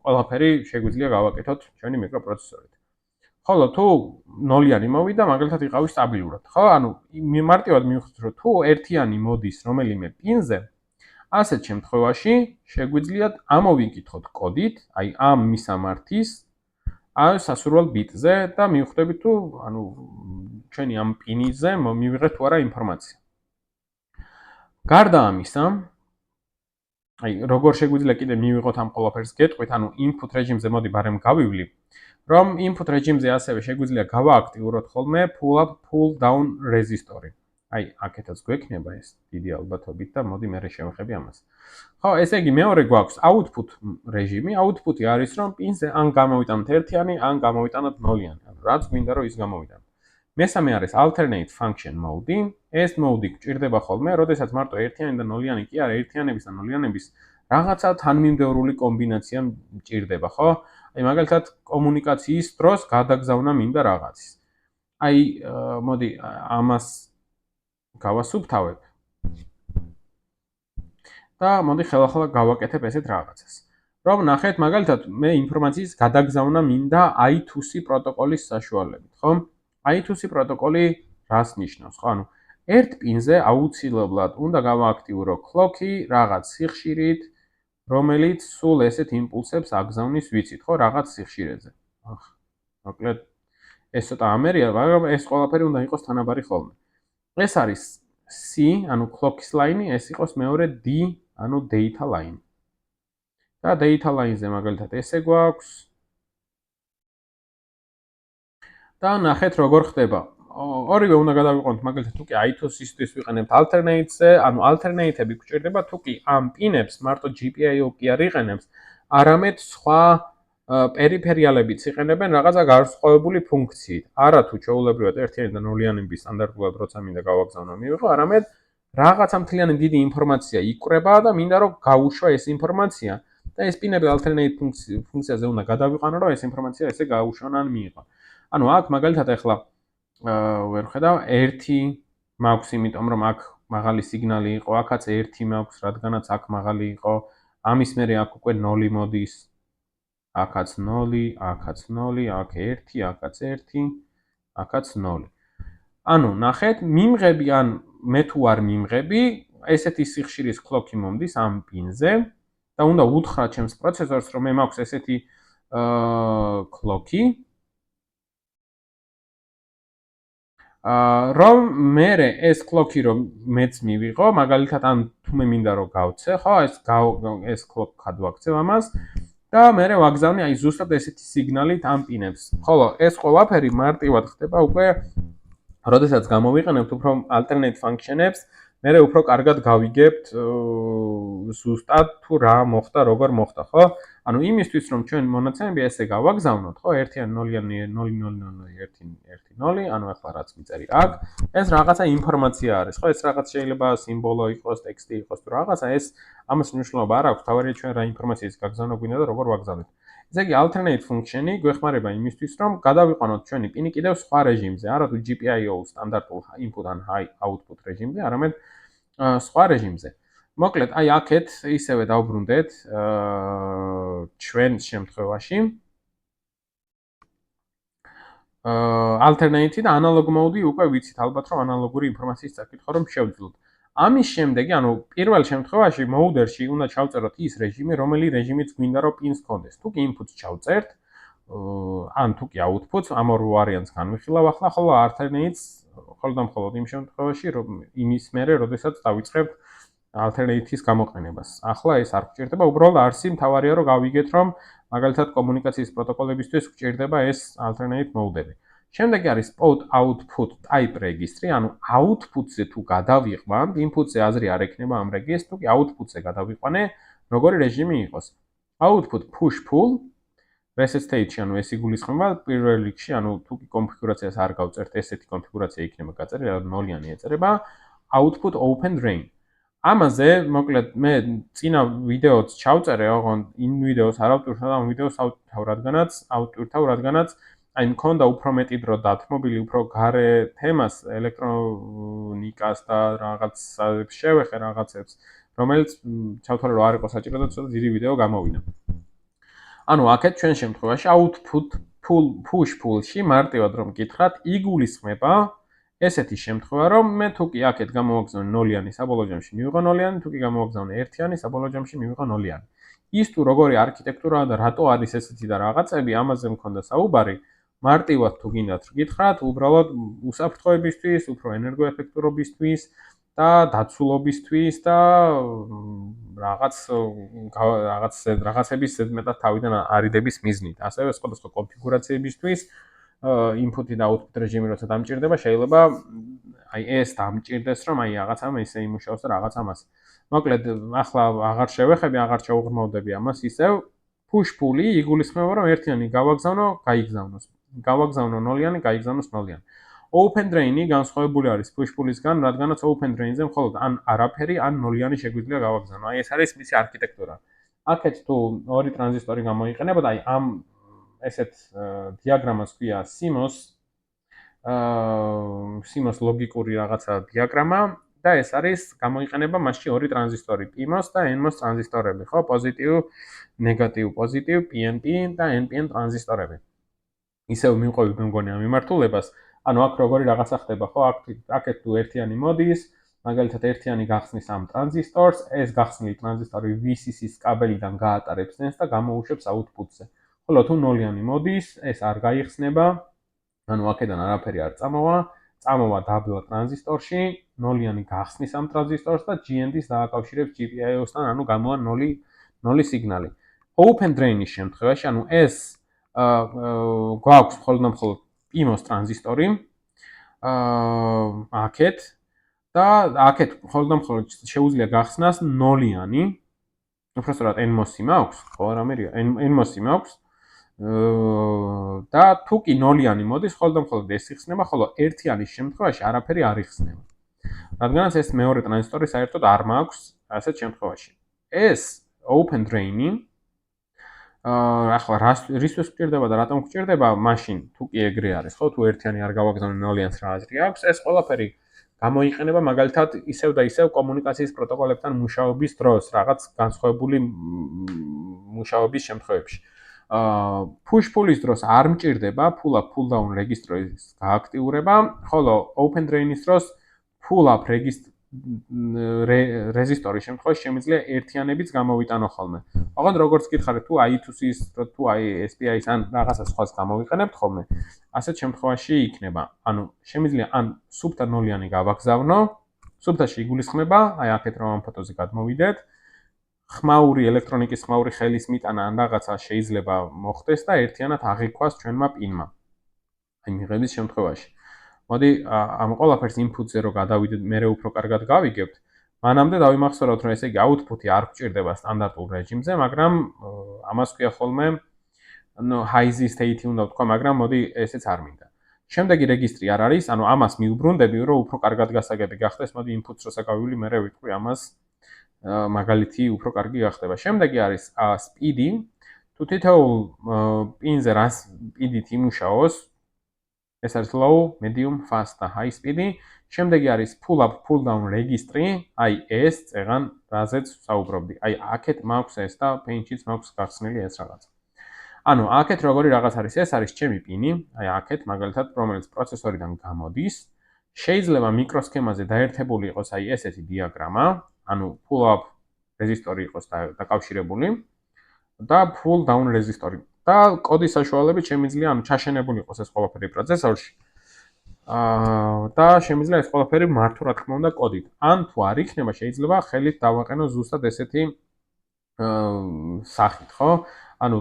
ყველაფერი შეგვიძლია გავაკეთოთ ჩვენი მიკროპროცესორით. ხოლო თუ ნოლიანი მოვიდა, მაგალითად იყავი სტაბილურად, ხო? ანუ მარტივად მივხვდით, რომ თუ ერთიანი მოდის რომელიმე პინზე, ასეთ შემთხვევაში შეგვიძლიათ ამოვიკითხოთ კოდით, აი ამ მისამართის აი სასურველ ბიტზე და მივხვდებით თუ ანუ ჩვენი ამ პინიზე მივიღეთ თუ არა ინფორმაცია. გარდა ამისა, აი როგორ შეგვიძლია კიდე მივიღოთ ამ ყველაფერს გეტყვით, ანუ input რეჟიმზე მოდი ბარემ გავივლი, რომ input რეჟიმზე ასევე შეგვიძლია გავააქტიუროთ ხოლმე pull up pull down რეზისტორი. აი აქეთაც გვექნება ეს დიდი ალბათობით და მოდი მე შევეხები ამას. ხო, ესე იგი მეორე გვაქვს output რეჟიმი. Output-ი არის რომ პინზე ან გამოვიტანოთ ერთიანი, ან გამოვიტანოთ ნოლიანი. ანუ რაც გვინდა რომ ის გამოვიტანოთ. მესამე არის alternate function mode. ეს mode გჭირდება ხოლმე, როდესაც მარტო ერთიანი და ნოლიანი კი არა, ერთიანების და ნოლიანების რაღაცა თანმიმდევრული კომბინაცია მჭირდება, ხო? აი მაგალითად კომუნიკაციის დროს გადაგზავნა მინდა რაღაცის. აი მოდი ამას გავასუფთავებ. და მოდი ხელახლა გავაკეთებ ესეთ რაღაცას. რომ ნახეთ, მაგალითად მე ინფორმაციის გადაგზავნა მინდა I2C პროტოკოლის საშუალებით, ხო? I2C პროტოკოლი რას ნიშნავს, ხო? ანუ ერთ პინზე აუცილებლად უნდა გავააქტიურო clock-ი რაღაც სიხშირით, რომელიც სულ ესეთ იმპულსებს აგზავნის ვიცით, ხო, რაღაც სიხშირეზე. მოკლედ ეს ცოტა ამერია, მაგრამ ეს ყველაფერი უნდა იყოს თანაბარი ხოლმე. ეს არის C, ანუ clock-ის line-ი, ეს იყოს მეორე D, ანუ data line. და data line-ზე მაგალითად ესე გვაქვს. და ნახეთ როგორ ხდება. ორივე უნდა გადავიყვანოთ, მაგალითად თუ კი I2C-ისთვის ვიყენებთ alternate-ზე, ანუ alternate-ები გვჭირდება თუ კი ამ პინებს მარტო GPIO კი არ იყენებს, არამედ სხვა პერიფერიალებიც იყენებენ რაღაცა განსხვავებული ფუნქციით. არა თუ ჩვეულებრივად ერთიანი და ნოლიანების სტანდარტულად როცა მინდა გავაგზავნო მივიღო, არამედ რაღაცა მთლიანი დიდი ინფორმაცია იკვრება და მინდა რომ გაუშვა ეს ინფორმაცია და ეს პინები alternate ფუნქციაზე უნდა გადავიყვანო, რომ ეს ინფორმაცია ესე გააუშვან ან მიიღო. ანუ აქ მაგალითად ახლა ვერ ხედავ 1 მაქვს, იმიტომ რომ აქ მაღალი სიგნალი იყო, აქაც 1 მაქვს, რადგანაც აქ მაღალი იყო. ამის მერე აქ უკვე 0 მოდის. აქაც 0, აქაც 0, აქ 1, აქაც 1, აქაც 0. ანუ ნახეთ, მიმღები ან მე თუ არ მიმღები, ესეთი სიხშირის clock-ი მომდის ამ პინზე და უნდა უთხრა ჩემს პროცესორს, რომ მე მაქვს ესეთი clock-ი, რომ მე ეს clock-ი რომ მეც მივიღო, მაგალითად ან თუ მე მინდა რომ გავცე, ხო, ეს clock გადვაქცევ ამას და მე ვაგზავნე აი ზუსტად ესეთი სიგნალით ამ პინებს. ხოლო ეს ყველაფერი მარტივად ხდება უკვე როდესაც გამოვიყენებთ უფრო alternate function-ებს, მე უფრო კარგად გავიგებთ ზუსტად თუ რა მოხდა, როგორ მოხდა, ხო? ანუ იმისთვის რომ ჩვენ მონაცემები ესე გავაგზავნოთ, ხო, 1-იან 0-იანი 0-0-0-1-1-0, ანუ ახლა რაც მიწერი აქ, ეს რაღაცა ინფორმაცია არის, ხო? ეს რაღაც შეიძლება სიმბოლო იყოს, ტექსტი იყოს თუ რაღაცა, ეს ამას მნიშვნელობა არ აქვს, თავარია ჩვენ რა ინფორმაციის გაგზავნა გვინდა და როგორ ვაგზავნეთ. ესე იგი alternate function-ი გვეხმარება იმისთვის, რომ გადავიყვანოთ ჩვენი პინი კიდევ სხვა რეჟიმზე, არა თუ GPIO სტანდარტულ input and high output რეჟიმზე, არამედ სხვა რეჟიმზე. მოკლედ, აი აქეთ ისევე დავბრუნდეთ ჩვენ შემთხვევაში alternate და analog mode-ი უკვე ვიცით ალბათ, რომ ანალოგური ინფორმაციის წაკითხვა რომ შევძლოთ. ამის შემდეგი, ანუ პირველ შემთხვევაში mode-ში უნდა ჩავწეროთ ის რეჟიმი, რომელი რეჟიმიც გვინდა რომ pins კონდეს. თუ კი input-ს ჩავწერთ, ან თუ კი output-ს, ამ ორ ვარიანტს განვიხილავ ახლა, ხოლო alternate-ს მხოლოდ და მხოლოდ იმ შემთხვევაში, რომ იმის მერე, როდესაც დავიწყებთ alternate-ის გამოყენებას. ახლა ეს არ გვჭირდება, უბრალოდ არსი მთავარია რომ გავიგეთ, რომ მაგალითად კომუნიკაციის პროტოკოლებისთვის გვჭირდება ეს alternate mode-ები. შემდეგ არის pod output type registry, ანუ output-ზე თუ გადავიყვანთ, input-ზე აზრი არ ექნება ამ რეგისტრს, თუ კი output-ზე გადავიყვანე, როგორი რეჟიმი იყოს. Output push pull reset state-ში, ანუ ეს იგულისხმება პირველ რიგში, ანუ თუ კი კონფიგურაციას არ გავწერთ, ესეთი კონფიგურაცია იქნება გაწერილი, ანუ 0-იანი ეწერება, output open drain. ამაზე, მოკლედ, მე წინა ვიდეოც ჩავწერე, ოღონდ იმ ვიდეოს არ ავტვირთავ და ამ ვიდეოს ავტვირთავ, რადგანაც აი მქონდა უფრო მეტი დრო დათმობილი, უფრო გარე თემას, ელექტრონიკას და რაღაცებს შევეხე რაღაცებს, რომელიც ჩავთვალე რომ არ იყო საჭირო და ცოტა დიდი ვიდეო გამოვიდა. ანუ აქეთ ჩვენ შემთხვევაში output push pull-ში მარტივად რომ გითხრათ, იგულისხმება ესეთი შემთხვევა, რომ მე თუ კი აქეთ გამოვაგზავნე 0-იანი, საბოლოო ჯამში მივიღო 0-იანი, თუ კი გამოვაგზავნე 1-იანი, საბოლოო ჯამში მივიღო 0-იანი. ის თუ როგორი არქიტექტურაა და რატო არის ესეთი და რაღაცები, ამაზე მქონდა საუბარი, მარტივად თუ გინდათ გითხრათ, უბრალოდ უსაფრთხოებისთვის, უფრო ენერგოეფექტურობისთვის და დაცულობისთვის და რაღაცების ზედმეტად თავიდან არიდების მიზნით. ასევე სხვადასხვა კონფიგურაციებისთვის input-ი და output რეჟიმი როცა დამჭირდება, შეიძლება აი ეს დამჭირდეს, რომ აი რაღაცამ ესე იმუშაოს და რაღაც ამას. მოკლედ, ახლა აღარ შევეხები, აღარ ჩაუღრმავდები ამას ისევ. push pull-ი იგულისხმება, რომ 1-იანი გავაგზავნო, გაიგზავნოს. გავაგზავნო 0-იანი, გაიგზავნოს 0-იანი. Open drain-ი განსხვავებული არის push pull-ისგან, რადგანაც open drain-ზე მხოლოდ ან არაფერი, ან 0-იანი შეგვიძლია გავაგზავნო. აი ეს არის მისი არქიტექტურა. აქეთ თუ ორი ტრანზისტორი გამოიყენებოდა, აი ამ ესეთ დიაგრამას ქვია CMOS ლოგიკური რაღაცა დიაგრამა და ეს არის გამოიყენება მასში ორი ტრანზისტორი, PMOS და NMOS ტრანზისტორები, ხო, პოზიტივ, ნეგატივ, პოზიტივ, PNP და NPN ტრანზისტორები. ისევ მივყვები მე მგონი ამ მიმართულებას, ანუ აქ როგორი რაღაცა ხდება, ხო, აქეთ თუ 1-იანი მოდის, მაგალითად 1-იანი გახსნის ამ ტრანზისტორს, ეს გახსნილი ტრანზისტორი VCC-ის კაბელიდან გაატარებს ნენს და გამოუშვებს output-ზე. ხოლო თუ 0-იანი მოდის, ეს არ გაიხსნება, ანუ აქედან არაფერი არ წამოვა დაბლა ტრანზისტორში, 0-იანი გახსნის ამ ტრანზისტორს და GND-ს დააკავშირებს GPIO-სთან, ანუ გამოვა 0 სიგნალი. Open drain-ის შემთხვევაში, ანუ ეს გვაქვს მხოლოდ PMOS ტრანზისტორი, აქეთ და აქეთ მხოლოდ შეუძლია გახსნას 0-იანი, უბრალოდ NMOS-ი მაქვს, ხო, რამერია, NMOS-ი მაქვს. და თუ კი 0-იანი მოდის, მხოლოდ ეს იხსნება, ხოლო 1-яნის შემთხვევაში არაფერი არ იხსნება. რადგანაც ეს მეორე ტრანზისტორი საერთოდ არ მაქვს ასეთ შემთხვევაში. ეს open drain-ი ახლა რისთვის გჭირდება და რატომ გჭირდება მაშინ თუ კი ეგრე არის ხო თუ ერთიანი არ გავაგზავნე ნოლიანს რა აზრი აქვს ეს ყველაფერი გამოიყენება მაგალითად ისევ და ისევ კომუნიკაციის პროტოკოლებთან მუშაობის დროს რაღაც განსხვავებული მუშაობის შემთხვევებში push-pull-ის დროს არ მჭირდება pull-up pull-down რეგისტრის გააქტიურება ხოლო open drain-ის დროს pull-up რეზისტორის შემთხვევაში შემიძლია ერთიანებიც გამოვიტანო ხოლმე. ოღონდ როგორც გითხარით, თუ I2C-ის, თუ SPI-ის ან რაღაცა სხვას გამოვიყენებთ ხოლმე, ასეთ შემთხვევაში იქნება. ანუ შემიძლია ან სუფთა ნოლიანი გავაგზავნო, სუფთაში იგულისხმება, აი აქეთ რომ ამ ფოტოზე გადმოვიდეთ. ხმაური ელექტრონიკის ხმაური ხელის მიტანა ან რაღაცა შეიძლება მოხდეს და ერთიანად აღიქვას ჩვენმა პინმა. აი მიღების შემთხვევაში. მოდი ამ ყველაფერს input-ზე რო გადავიდეთ, მე უფრო კარგად გავიგებთ. მანამდე დავიმახსოვროთ, რომ ესე იგი output-ი არ გჭირდება სტანდარტულ რეჟიმზე, მაგრამ ამას ქვია ხოლმე high-z state-ი უნდა ვთქვა, მაგრამ მოდი ესეც არ მინდა. შემდეგი რეგისტრი არ არის, ანუ ამას მიუბრუნდები, რომ უფრო კარგად გასაგები გახდეს, მოდი input-ს როცა გავივლი, მე ვიტყვი ამას მაგალითი უფრო კარგი გახდება. შემდეგი არის speed-ი, თუ თითოეულ პინზე რა speed-ით იმუშაოს, ეს არის low, medium, fast და high speed-ი. შემდეგი არის pull-up, pull-down რეგისტრი, აი ეს წეღან რაზეც საუბრობდი. აი აქეთ მაქვს ეს და paint-შიც მაქვს გახსნილი ეს რაღაც. ანუ აქეთ როგორი რაღაც არის, ეს არის ჩემი პინი, აი აქეთ მაგალითად, რომელიც პროცესორიდან გამოდის. შეიძლება მიკროსქემაზე დაერთებული იყოს აი ესეთი დიაგრამა, ანუ pull-up რეზისტორი იყოს დაკავშირებული და pull-down რეზისტორი. და კოდის საშუალებით შემიძლია ანუ ჩაშენებული იყოს ეს ყველაფერი პროცესორში. და შემიძლია ეს ყველაფერი მართო რა თქმა უნდა კოდით. ან თუ არ იქნება, შეიძლება ხელით დავაყენო ზუსტად ესეთი სახით, ხო? ანუ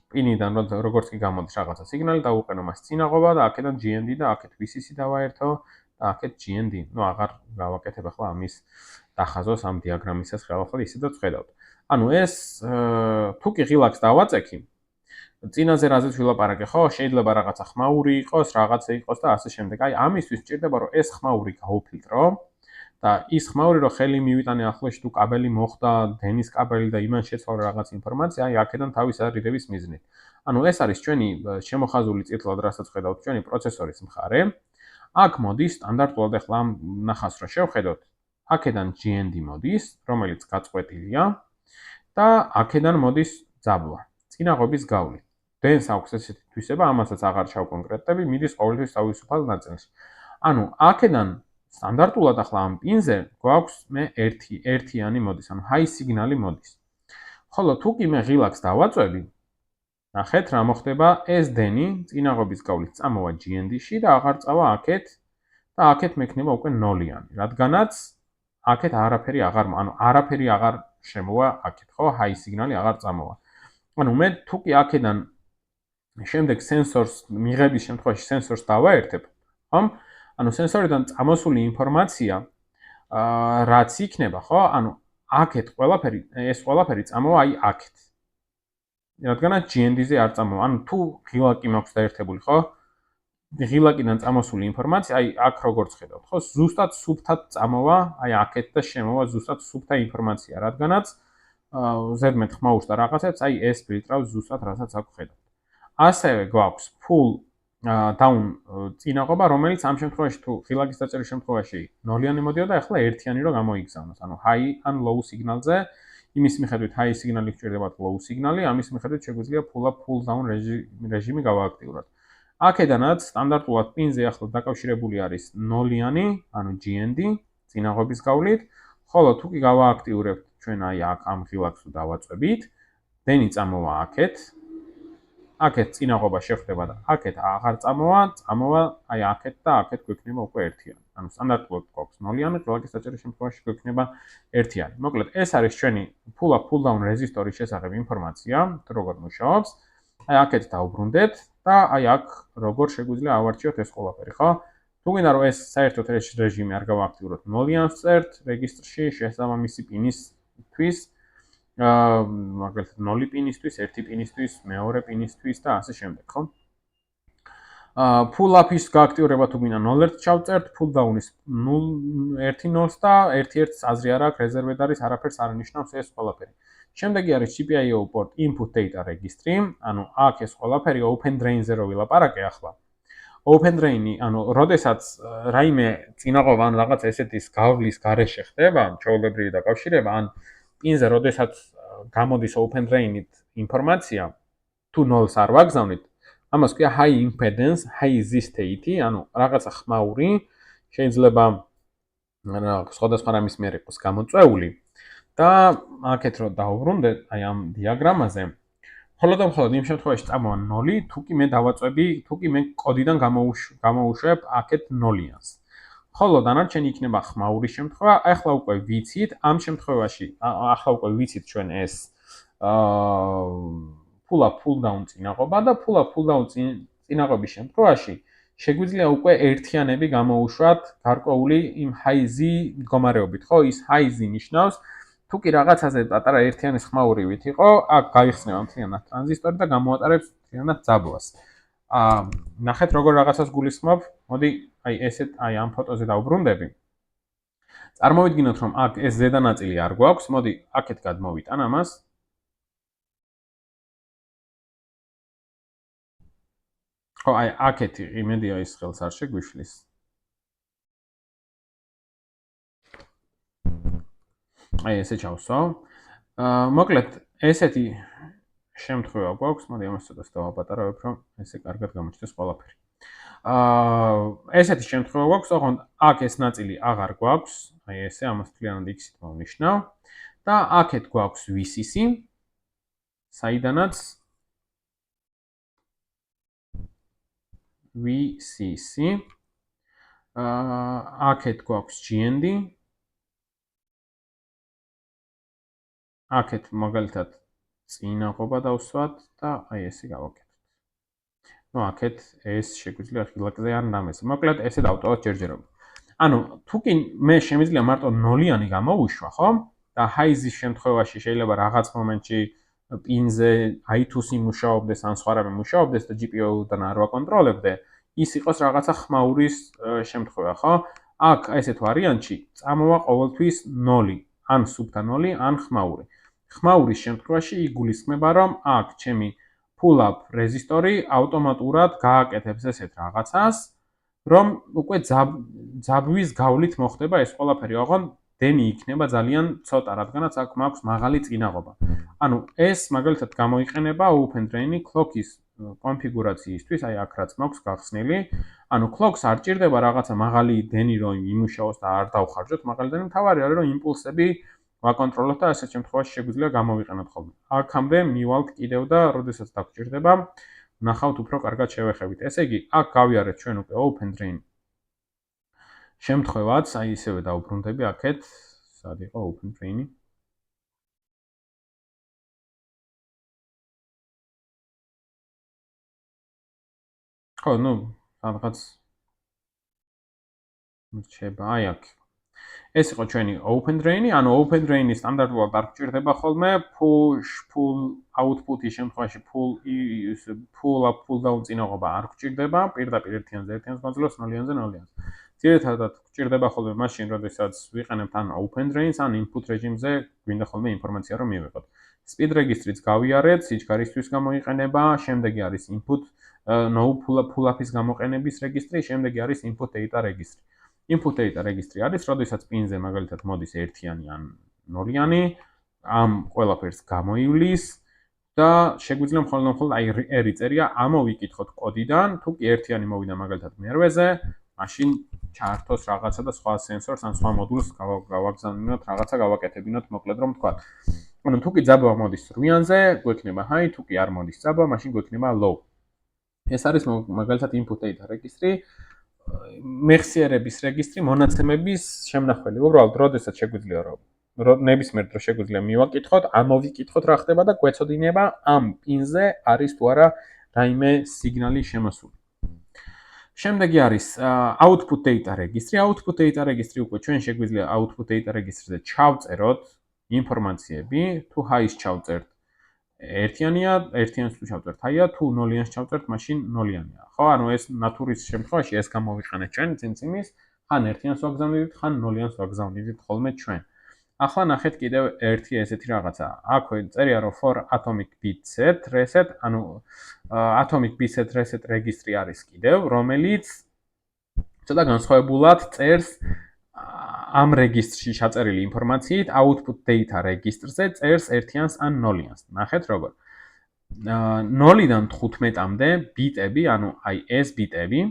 პინიდან როგორც კი გამოდის რაღაცა სიგნალი, დავუყენო მას წინაღობა და აქედან GND და აქეთ VCC დავაერთო და აქეთ GND. ნუ აღარ გავაკეთებ ახლა ამის დახაზოს ამ დიაგრამისას ხელახლა ისედაც ხედავთ. ანუ ეს თუ კი ღილაკს დავაწექი წინაზე რაზეც ვილაპარაკე, ხო? შეიძლება რაღაცა ხმაური იყოს, რაღაცა იყოს და ასე შემდეგ. აი, ამისთვის სჭირდება, რომ ეს ხმაური გაუფილტრო და ის ხმაური, რომ ხელი მივიტანე ახლოში თუ კაბელი მოხდა, დენის კაბელი და იმან შეცვალა რაღაც ინფორმაცია, აი, აქედან თავის არიდების მიზნით. ანუ ეს არის ჩვენი შემოხაზული წითლად, რასაც ხედავთ, ჩვენი პროცესორის მხარე. აქ მოდის სტანდარტულად ახლა ამ ნახას რა შევხედოთ. აქედან GND მოდის, რომელიც გაწყვეტილია და აქედან მოდის ძაბვა. წინაღობის გავლით. დენს აქვს ესეთი თვისება, ამასაც აღარ ჩავკონკრეტები, მიდის ყოველთვის თავისუფალ ნაწილში. ანუ აქედან სტანდარტულად ახლა ამ პინზე გვაქვს მე ერთიანი მოდის, ანუ high signal-ი მოდის. ხოლო თუ კი მე ღილაკს დავაწვევი, ნახეთ რა მოხდება, ეს დენი წინაღობის გავლით წამოვა GND-ში და აღარ წავა აქეთ და აქეთ მექნება უკვე ნოლიანი, რადგანაც აქეთ არაფერი აღარ შემოვა აქეთ, ხო, high signal-ი აღარ წამოვა. ანუ მე თუ კი აქედან შემდეგ სენსორს მიღების შემთხვევაში სენსორს დავაერთებ, ხომ? ანუ სენსორიდან წამოსული ინფორმაცია რაც იქნება, ხო? ანუ აქეთ ეს ყველაფერი წამოვა აი აქეთ. რადგანაც GND-ზე არ წამოვა. ანუ თუ ღილაკი მაქვს დაერთებული, ხო? ღილაკიდან წამოსული ინფორმაცია, აი აქ როგორც ხედავთ, ხო? ზუსტად სუფთად წამოვა, აი აქეთ და შემოვა ზუსტად სუფთა ინფორმაცია, რადგანაც ზედმეტ ხმაურს და რაღაცებს, აი ეს ფილტრავს ზუსტად რასაც აქ ხედავთ. ასევე გვაქვს pull down წინაღობა, რომელიც ამ შემთხვევაში თუ ღილაკის დაწერის შემთხვევაში ნოლიანი მოდიოდა, ახლა ერთიანი რო გამოიგზავნოს. ანუ high ან low signal-ზე, იმის მიხედვით high signal-ი გჭირდებათ low signal-ი, amის მიხედვით შეგვიძლია pull down რეჟიმი გავააქტიუროთ. აქედანაც სტანდარტულად პინზე ახლა დაკავშირებული არის ნოლიანი, ანუ GND წინაღობის გავლით, ხოლო თუ კი გავააქტიურებთ ჩვენ აი აქ ამ ღილაკს დავაწვევით, დენი წამოვა აქეთ. აქეთ წინაღობა შეხვდება და აქეთ აღარ წამოვა აი აქეთ და აქეთ გვექნება უკვე ერთიანი. ანუ სტანდარტულად გვაქვს ნოლიანი, ღილაკის დაჭერის შემთხვევაში გვექნება ერთიანი. მოკლედ, ეს არის ჩვენი pull-up pull-down რეზისტორის შესახებ ინფორმაცია, თუ როგორ მუშაობს. აი აქეთ დავუბრუნდეთ და აი აქ როგორ შეგვიძლია ავარჩიოთ ეს ყველაფერი, ხო? თუ გინდა რომ ეს საერთოდ რეჟიმი არ გავააქტიუროთ ნოლიანს წერთ რეგისტრში შესაბამისი პინისთვის მაგალითად 0 პინისთვის, 1 პინისთვის, მეორე პინისთვის და ასე შემდეგ, ხო? pull-up-ის გააქტიურება თუ გინდა 0-1 ჩავწერთ, pull-down-ის 1-0 და 1-1 აზრი არ აქვს, რეზერვად არის, არაფერს არ ნიშნავს ეს ყველაფერი. შემდეგი არის GPIO port input data registry, ანუ აქ ეს ყველაფერი open drain-ზე რო ვილაპარაკე ახლა. Open drain-ი, ანუ როდესაც რაიმე წინაღობა ან რაღაც ესეთის გავლის გარეშე ხდება, ჩვეულებრივი დაკავშირება, ან პინზე როდესაც გამოდის open drain-ით ინფორმაცია, თუ ნოლს არ ვაგზავნით, ამას ქვია high impedance, high Z state-ი, ანუ რაღაცა ხმაური შეიძლება სხვადასხვა რამის მიერ იყოს გამოწვეული და აქეთ რო დავუბრუნდეთ აი ამ დიაგრამაზე, მხოლოდ იმ შემთხვევაში წამოვა 0, თუ კი მე დავაწვევი, თუ კი მე კოდიდან გამოუშვებ აქეთ 0-იანს. ხოლო დანარჩენი იქნება ხმაურის შემთხვევა, ახლა უკვე ვიცით, ამ შემთხვევაში ახლა უკვე ვიცით ჩვენ ეს pull down წინაღობა და pull down წინაღობის შემთხვევაში შეგვიძლია უკვე ერთიანები გამოუშვათ გარკვეული იმ high Z მდგომარეობით, ხო? ის high Z ნიშნავს, თუ კი რაღაცაზე პატარა ერთიანის ხმაურივით იყო, აქ გაიხსნება მთლიანად ტრანზისტორი და გამოატარებს მთლიანად ძაბლას. ნახეთ როგორ რაღაცას გულისხმობ. მოდი აი ამ ფოტოზე დავბრუნდები. წარმოვიდგინოთ, რომ აქ ეს ზედა ნაწილი არ გვაქვს. მოდი აქეთ გადმოვიტან ამას. ხო, აი აქეთი იმედია ის ხელს არ შეგვიშლის. აი ესე ჩავსვავ. მოკლედ ესეთი შემთხვევა გვაქვს, მოდი ამას ცოტას დავაპატარავებ, რომ ესე კარგად გამოჩნდეს ყველაფერი. ესეთი შემთხვევა გვაქვს, ოღონდ აქ ეს ნაწილი აღარ გვაქვს, აი ესე ამას მთლიანად X-ით მოვნიშნავ და აქეთ გვაქვს VCC, საიდანაც VCC, აქეთ გვაქვს GND, აქეთ მაგალითად წინაღობა დავსვათ და აი ესე გავაკეთოთ. ნუ აქეთ ეს შეგვიძლია ხილაკზე არ ნამეს. მოკლედ ესე დავტოვოთ ჯერჯერობით. ანუ თუ კი მე შემიძლია მარტო 0-იანი გამოვუშვა, ხო? და high-ის შემთხვევაში შეიძლება რაღაც მომენტში პინზე I2C მუშაობდეს ან სხვა რამე მუშაობდეს და GPIO-დან არ ვაკონტროლებდე, ის იყოს რაღაცა ხმაურის შემთხვევა, ხო? აქ ესეთ ვარიანტში წამოვა ყოველთვის 0, ან სუბთა 0, ან ხმაური. ხმაურის შემთხვევაში იგულისხმება, რომ აქ ჩემი pull-up რეზისტორი ავტომატურად გააკეთებს ესეთ რაღაცას, რომ უკვე ძაბვის გავლით მოხდება ეს ყველაფერი, ოღონდ დენი იქნება ძალიან ცოტა, რადგანაც აქ მაქვს მაღალი წინაღობა. ანუ ეს მაგალითად გამოიყენება open drain-ი clock-ის კონფიგურაციისთვის, აი აქ რაც მაქვს გახსნილი. ანუ clock-ს არ ჭირდება რაღაცა მაღალი დენი რომ იმუშაოს და არ დავხარჯოთ მაღალი დენი, თავარი არის რომ იმპულსები ვაკონტროლოთ და ასეთ შემთხვევაში შეგვიძლია გამოვიყენოთ ხოლმე. აქამდე მივალთ კიდევ და როდესაც დაგჭირდება, ნახავთ უფრო კარგად შევეხებით. ესე იგი, აქ გავიარეთ ჩვენ უკვე open drain შემთხვევაც, აი ისევე დავბრუნდები აქეთ, სად იყო open drain-ი? ხო, ნუ რაღაც რჩება, აი აქ. ეს იყო ჩვენი open drain-ი, ანუ open drain-ი სტანდარტულად არ გჭირდება ხოლმე push pull output-ის შემთხვევაში pull up pull down წინაღობა არ გჭირდება, პირდაპირ ერთიანზე ერთიანს გვაძლევს 0-იანზე 0-იანს. ძირითადად გჭირდება ხოლმე მაშინ, როდესაც ვიყენებთ ან open drain-ს, ან input რეჟიმზე გვინდა ხოლმე ინფორმაცია რომ მივიღოთ. speed registry-ც გავიარეთ, სიჩქარისთვის გამოიყენება, შემდეგი არის input no pull up-ის გამოყენების რეგისტრი, შემდეგი არის input data registry. Input data registry არის, როდესაც პინზე მაგალითად მოდის ერთიანი ან 0-იანი, ამ ყველაფერს გამოივლის და შეგვიძლია მხოლოდ აი R წერია ამოვიკითხოთ კოდიდან, თუ კი ერთიანი მოვიდა მაგალითად მერვეზე, მაშინ ჩაართოს რაღაცა და სხვა სენსორს ან სხვა მოდულს გავაგზავნოთ, რაღაცა გავაკეთებინოთ, მოკლედ რომ თქვა. ანუ თუ კი ძაბვა მოდის 8-იანზე, გვექნება high, თუ კი არ მოდის ძაბვა, მაშინ გვექნება low. ეს არის მაგალითად input data registry. მეხსიერების რეგისტრი მონაცემების შემნახველი. უბრალოდ, როდესაც შეგვიძლია რომ ნებისმიერ დროს შეგვიძლია მივაკითხოთ, ამოვიკითხოთ რა ხდება და გვეცოდინება ამ პინზე არის თუ არა რაიმე სიგნალი შემოსული. შემდეგი არის output data registry. Output data registry უკვე ჩვენ შეგვიძლია output data registry-ზე ჩავწეროთ ინფორმაციები, თუ high-ის ჩავწერთ ერთიანია, ერთიანს თუ ჩავწერთ high-ა, თუ 0-იანს ჩავწერთ, მაშინ 0-იანია. ხო, ანუ ეს ნატურის შემთხვევაში ეს გამოვიყენეთ ჩვენ წინწიმის, ხან ერთიანს ვაგზავნიდით, ხან 0-იანს ვაგზავნიდით ხოლმე ჩვენ. ახლა ნახეთ კიდევ ერთი ესეთი რაღაცა. აქვე წერია რომ for atomic bit set reset, ანუ atomic bit set reset რეგისტრი არის კიდევ, რომელიც ცოტა განსხვავებულად წერს ამ რეგისტრში ჩაწერილი ინფორმაციით output data რეგისტრზე წერს 1-იანს ან 0-იანს. ნახეთ როგორ. 0-დან 15-მდე ბიტები, ანუ აი ეს ბიტები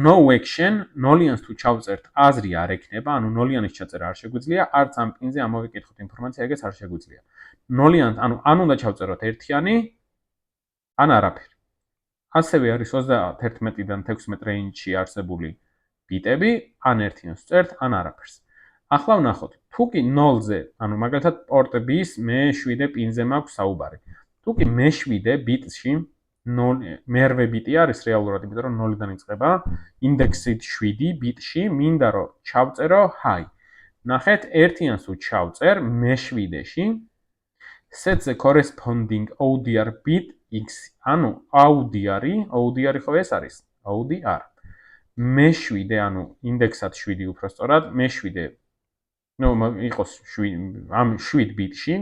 no action 0-იანს თუ ჩავწერთ აზრი არ ექნება, ანუ 0-იანის ჩაწერა არ შეგვიძლია, არც ამ პინზე ამოვიკითხოთ ინფორმაცია, ეგეც არ შეგვიძლია. 0-იან, ან უნდა ჩავწეროთ 1-იანი, ან არაფერი. ასევე არის 31-დან 16 რეინჯში არსებული ბიტები, ან 1-იანს წერთ, ან არაფერს. ახლა ვნახოთ, თუ კი 0-ზე, ანუ მაგალითად პორტ B-ს მე-7 პინზე მაქვს საუბარი. თუ კი მე-7 ბიტში მერვე ბიტი არის რეალურად, იმიტომ რომ 0-დან იწყება, ინდექსით 7 ბიტში მინდა რომ ჩავწერო hi. ნახეთ, 1-იანს თუ ჩავწერ მე-7-ში, set-ზე corresponding ODR bit X, ანუ ODR ხო ეს არის? ODR. მე-7, ანუ ინდექსად 7 უпростоრად, მე-7, იყოს 7 ბიტში,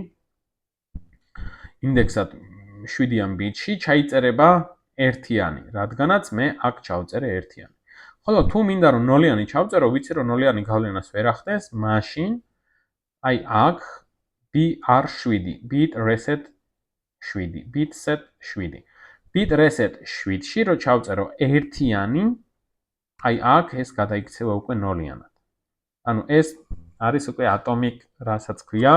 ინდექსად 7-იან ბიტში ჩაიწერება 1-იანი, რადგანაც მე აქ ჩავწერე 1-იანი. ხოლო თუ მინდა რომ 0-იანი ჩავწერო, ვიცი რომ 0-იანი გავლენას ვერ ახდენს, მაშინ აი აქ BR7, bit reset 7, bit set 7. bit reset 7-ში რო ჩავწერო 1-იანი, აი აქ ეს გადაიქცევა უკვე 0-იანად. ანუ ეს არის უკვე atomic, რასაც ქვია,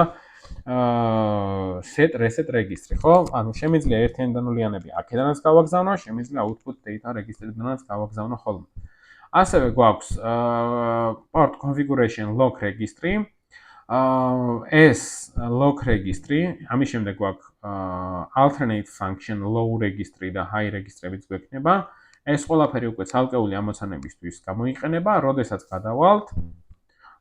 set reset რეგისტრი, ხო? ანუ შემიძლია 1-იანი და 0-იანები აქედანაც გავაგზავნო, შემიძლია output data რეგისტრიდანაც გავაგზავნო ხოლმე. ასევე გვაქვს port configuration lock რეგისტრი. ეს lock რეგისტრი, ამის შემდეგ გვაქვს alternate function low რეგისტრი და high რეგისტრებიც გვექნება. ეს ყველაფერი უკვე ცალკეული ამოცანებისთვის გამოიყენება, როდესაც გადავალთ,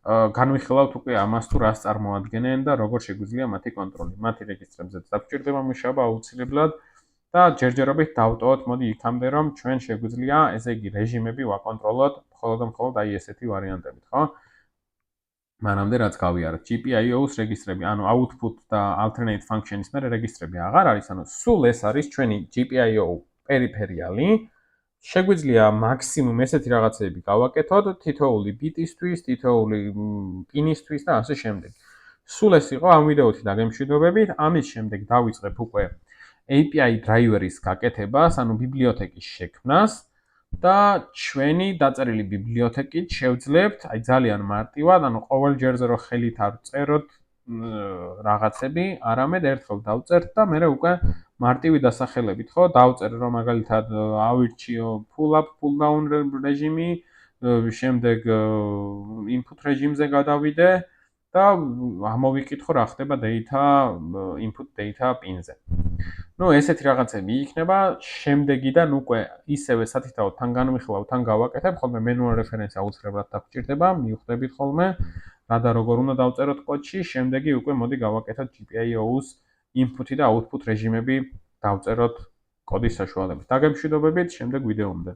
განვიხილავთ უკვე ამას თუ რას წარმოადგენენ და როგორ შეგვიძლია მათი კონტროლი. მათი რეგისტრებზეც დაგვჭირდება მუშაობა აუცილებლად და ჯერჯერობით დავტოვოთ, მოდი იქამდე რომ ჩვენ შეგვიძლია, ესე იგი რეჟიმები ვაკონტროლოთ მხოლოდ და მხოლოდ აი ესეთი ვარიანტებით, ხო? მანამდე რაც გავიარეთ, GPIO-ს რეგისტრები, ანუ output და alternate function-ის მერე რეგისტრები აღარ არის, ანუ სულ ეს არის ჩვენი GPIO პერიფერიალი. შეგვიძლია მაქსიმუმ ესეთი რაღაცები გავაკეთოთ თითოეული ბიტისთვის, თითოეული პინისთვის და ასე შემდეგ. სულ ეს იყო ამ ვიდეოთი დაგემშვიდობებით. ამის შემდეგ დავიწყებ უკვე API driver-ის გაკეთებას, ანუ ბიბლიოთეკის შექმნას და ჩვენი დაწერილი ბიბლიოთეკით შევძლებთ, აი ძალიან მარტივად, ანუ ყოველ ჯერზე რომ ხელით არ წეროთ რაღაცები, არამედ ერთხელ დავწერთ და მერე უკვე მარტივი დასახელებით, ხო? დავწერე რომ მაგალითად ავირჩიო pull up, pull down რეჟიმი, შემდეგ input რეჟიმზე გადავიდე და ამოვიკითხო რა ხდება data input data pin-ზე. ესეთი რაღაცები იქნება, შემდეგიდან უკვე ისევე სათითაოდ თან განვიხილავ, თან გავაკეთებ, ხოლმე manual reference აუცილებლად დაგჭირდება, მიხვდებით ხოლმე რა და როგორ უნდა დავწეროთ კოდში, შემდეგი უკვე მოდი გავაკეთოთ GPIO-ს input და output რეჟიმები დავწეროთ კოდის საშუალებით. დაგემშვიდობებით შემდეგ ვიდეომდე.